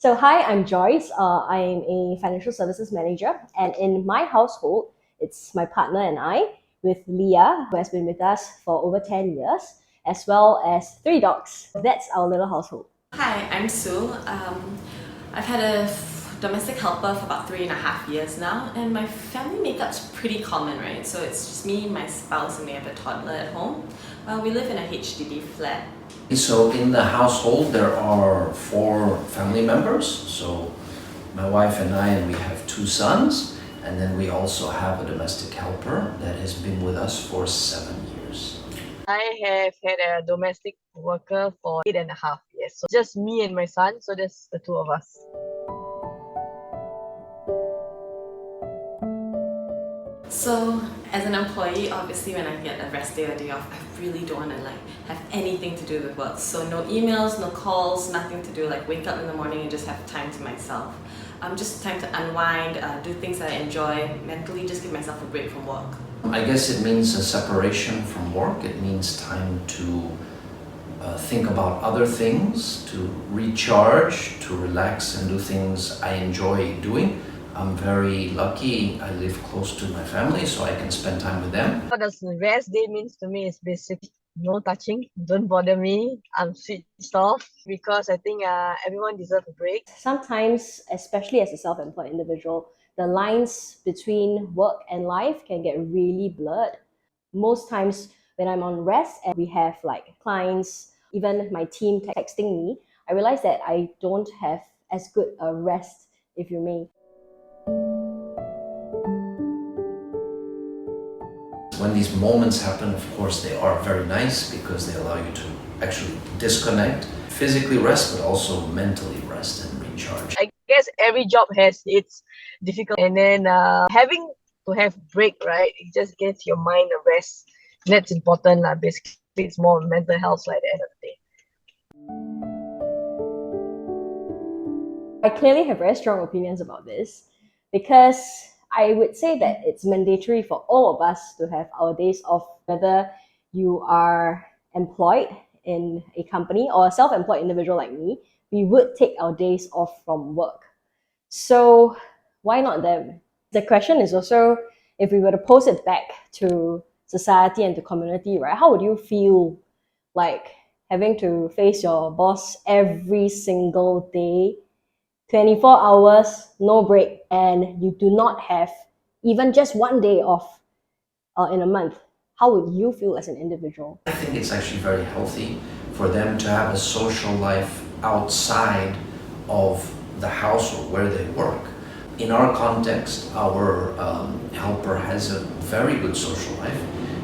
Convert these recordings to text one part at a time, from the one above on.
So, hi, I'm Joyce. I'm a financial services manager, and in my household, it's my partner and I, with Leah, who has been with us for over 10 years, as well as three dogs. That's our little household. Hi, I'm Sue. I've had a domestic helper for about 3.5 years now, and my family makeup's pretty common, right? So it's just me, my spouse, and we have a toddler at home. We live in a HDB flat. So in the household, there are four family members. So my wife and I, and we have two sons. And then we also have a domestic helper that has been with us for 7 years. I have had a domestic worker for 8.5 years. So just me and my son, so that's the two of us. So as an employee, obviously when I get a rest day or day off, I really don't want to have anything to do with work. So no emails, no calls, nothing to do, wake up in the morning and just have time to myself. Just time to unwind, do things that I enjoy, mentally just give myself a break from work. I guess it means a separation from work. It means time to think about other things, to recharge, to relax and do things I enjoy doing. I'm very lucky. I live close to my family, so I can spend time with them. What does rest day means to me is basically no touching, don't bother me, I'm switched off because I think everyone deserves a break. Sometimes, especially as a self employed individual, the lines between work and life can get really blurred. Most times, when I'm on rest and we have clients, even my team texting me, I realize that I don't have as good a rest, if you may. When these moments happen, of course, they are very nice because they allow you to actually disconnect, physically rest, but also mentally rest and recharge. I guess every job has its difficulty, and then having to have break, right? It just gets your mind a rest. That's important, basically. It's more mental health at the end of the day. I clearly have very strong opinions about this because I would say that it's mandatory for all of us to have our days off, whether you are employed in a company or a self employed individual like me. We would take our days off from work. So, why not them? The question is also, if we were to pose it back to society and to community, right? How would you feel like having to face your boss every single day, 24 hours, no break, and you do not have even just one day off in a month? How would you feel as an individual? I think it's actually very healthy for them to have a social life outside of the house or where they work. In our context, our helper has a very good social life.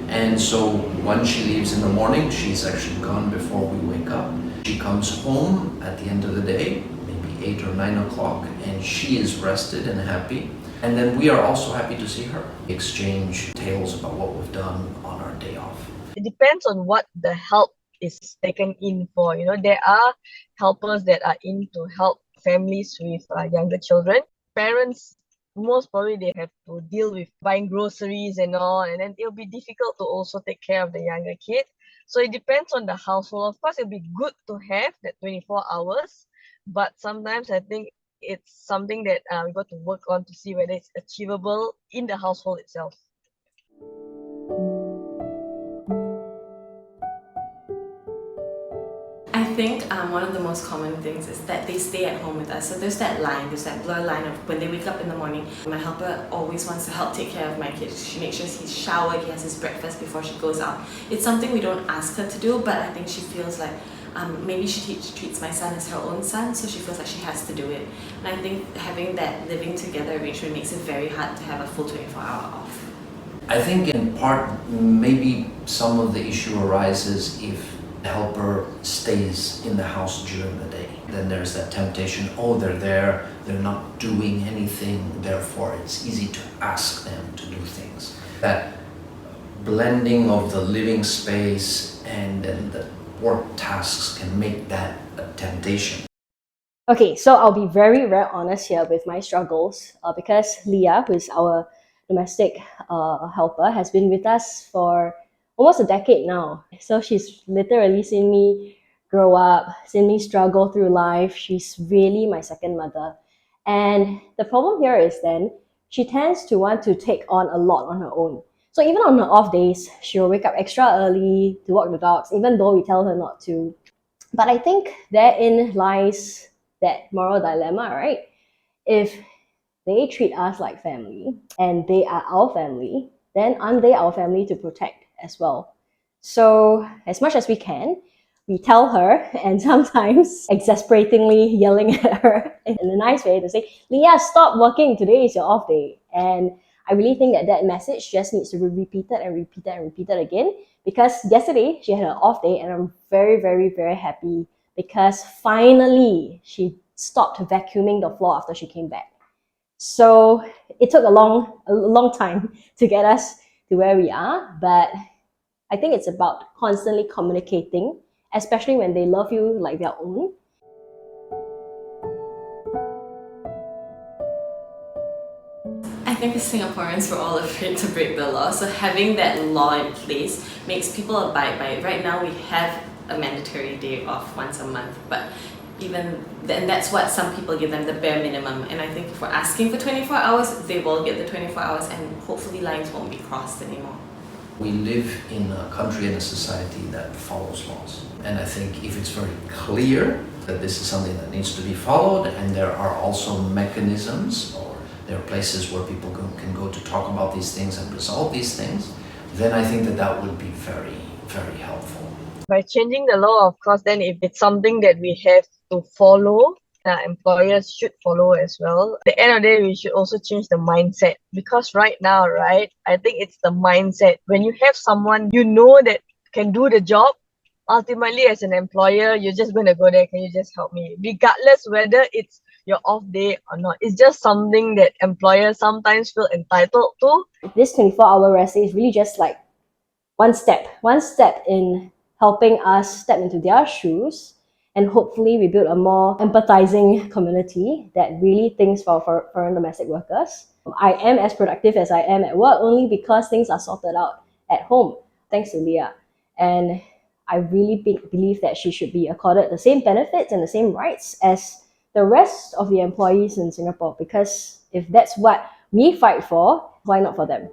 And so when she leaves in the morning, she's actually gone before we wake up. She comes home at the end of the day, maybe 8 or 9 o'clock, and she is rested and happy. And then we are also happy to see her. Exchange tales about what we've done on our day off. It depends on what the help is taken in for. There are helpers that are in to help families with younger children. Parents, most probably they have to deal with buying groceries and all, and then it'll be difficult to also take care of the younger kid. So it depends on the household. Of course, it'll be good to have that 24 hours, but sometimes I think it's something that we got to work on to see whether it's achievable in the household itself. I think one of the most common things is that they stay at home with us. So there's that blur line of when they wake up in the morning. My helper always wants to help take care of my kid. She makes sure he's showered, he has his breakfast before she goes out. It's something we don't ask her to do, but I think she feels like maybe she treats my son as her own son, so she feels like she has to do it. And I think having that living together arrangement makes it very hard to have a full 24-hour off. I think in part, maybe some of the issue arises if the helper stays in the house during the day. Then there's that temptation, oh, they're there, they're not doing anything, therefore it's easy to ask them to do things. That blending of the living space and then the work tasks can make that a temptation. Okay, so I'll be very, very honest here with my struggles because Leah, who is our domestic helper, has been with us for almost a decade now. So she's literally seen me grow up, seen me struggle through life. She's really my second mother. And the problem here is then she tends to want to take on a lot on her own. So even on her off days, she'll wake up extra early to walk the dogs, even though we tell her not to. But I think therein lies that moral dilemma, right? If they treat us like family and they are our family, then aren't they our family to protect as well? So as much as we can, we tell her, and sometimes exasperatingly yelling at her in a nice way to say, Leah, stop working, today is your off day. And I really think that that message just needs to be repeated and repeated and repeated again, because yesterday she had an off day and I'm very, very, very happy because finally she stopped vacuuming the floor after she came back. So it took a long time to get us to where we are, but I think it's about constantly communicating, especially when they love you like their own. I think as Singaporeans, we're all afraid to break the law. So having that law in place makes people abide by it. Right now, we have a mandatory day off once a month, but even then, that's what some people give them, the bare minimum. And I think if we're asking for 24 hours, they will get the 24 hours, and hopefully lines won't be crossed anymore. We live in a country and a society that follows laws. And I think if it's very clear that this is something that needs to be followed, and there are also mechanisms or there are places where people can go to talk about these things and resolve these things, then I think that that would be very, very helpful. By changing the law, of course, then if it's something that we have to follow, employers should follow as well. At the end of the day, we should also change the mindset, because right now, right, I think it's the mindset. When you have someone you know that can do the job, ultimately as an employer, you're just going to go there, can you just help me? Regardless whether it's your off day or not. It's just something that employers sometimes feel entitled to. This 24-hour rest day is really just like one step in helping us step into their shoes, and hopefully we build a more empathizing community that really thinks for foreign domestic workers. I am as productive as I am at work only because things are sorted out at home, thanks to Leah. And I really believe that she should be accorded the same benefits and the same rights as the rest of the employees in Singapore, because if that's what we fight for, why not for them?